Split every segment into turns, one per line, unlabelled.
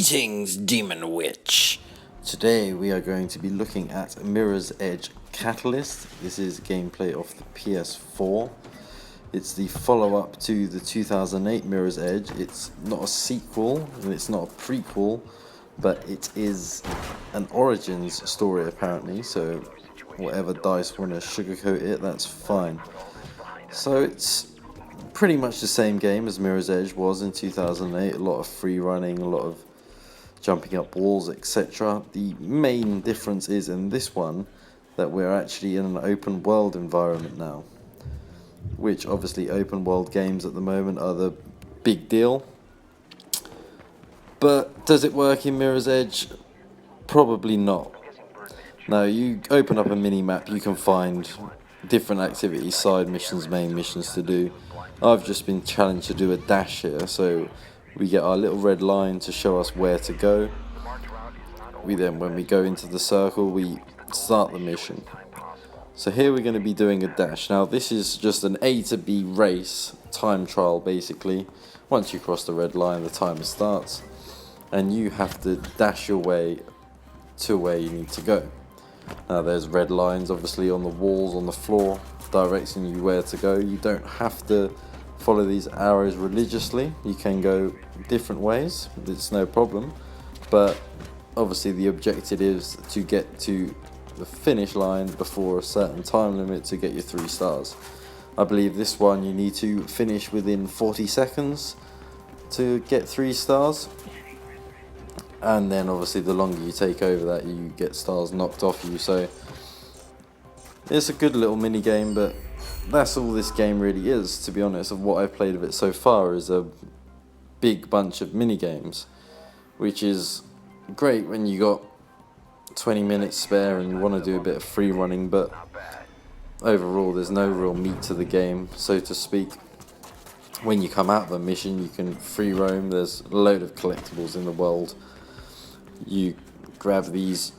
Greetings, Demon Witch! Today we are going to be looking at Mirror's Edge Catalyst. This is gameplay of the PS4. It's the follow-up to the 2008 Mirror's Edge. It's not a sequel and it's not a prequel, but it is an Origins story apparently, so whatever DICE want to sugarcoat it, that's fine. So it's pretty much the same game as Mirror's Edge was in 2008, a lot of free running, a lot of jumping up walls, etc. The main difference is in this one that we're actually in an open world environment now, which obviously open world games at the moment are the big deal. But does it work in Mirror's Edge? Probably not. Now you open up a mini map, you can find different activities, side missions, main missions to do. I've just been challenged to do a dash here, so we get our little red line to show us where to go. When we go into the circle, we start the mission. So here we're going to be doing a dash. Now this is just an A to B race, time trial basically. Once you cross the red line, the timer starts, and you have to dash your way to where you need to go. Now there's red lines obviously on the walls, on the floor, directing you where to go. You don't have to follow these arrows religiously, you can go different ways, it's no problem, but obviously the objective is to get to the finish line before a certain time limit to get your 3 stars. I believe this one you need to finish within 40 seconds to get 3 stars, and then obviously the longer you take over that, you get stars knocked off you. So it's a good little mini game, but that's all this game really is, to be honest. Of what I've played of it so far is a big bunch of mini games, which is great when you got 20 minutes spare and you want to do a bit of free running, but overall there's no real meat to the game, so to speak. When you come out of a mission, you can free roam. There's a load of collectibles in the world. You grab these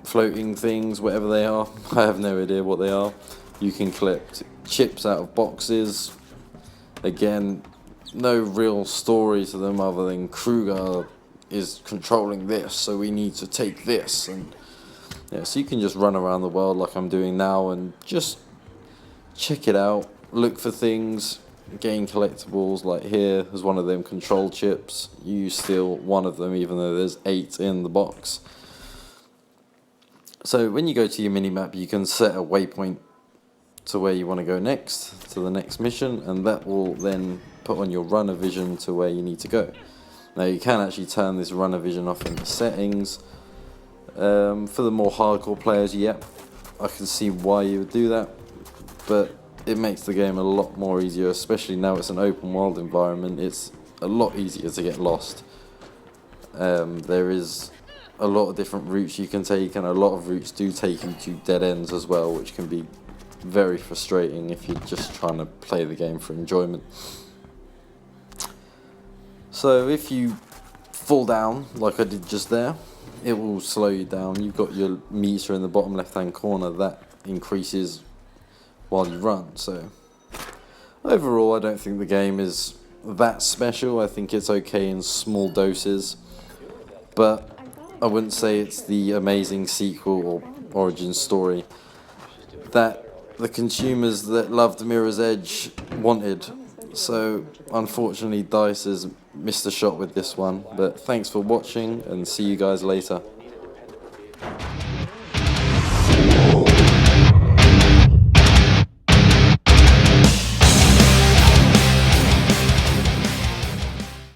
floating things, whatever they are, I have no idea what they are. You can collect chips out of boxes. Again, no real story to them other than Kruger is controlling this, so we need to take this. And yeah, so you can just run around the world like I'm doing now and just check it out, look for things, gain collectibles. Like here is one of them control chips. You steal one of them even though there's 8 in the box. So when you go to your mini-map, you can set a waypoint to where you want to go next, to the next mission, and that will then put on your runner vision to where you need to go. Now you can actually turn this runner vision off in the settings. For the more hardcore players, yep, I can see why you would do that, but it makes the game a lot more easier, especially now it's an open world environment. It's a lot easier to get lost. There is a lot of different routes you can take, and a lot of routes do take you to dead ends as well, which can be very frustrating if you're just trying to play the game for enjoyment. So if you fall down like I did just there, it will slow you down. You've got your meter in the bottom left hand corner that increases while you run. So overall I don't think the game is that special. I think it's okay in small doses, but I wouldn't say it's the amazing sequel or origin story that the consumers that loved Mirror's Edge wanted. So unfortunately DICE has missed a shot with this one, but thanks for watching and see you guys later.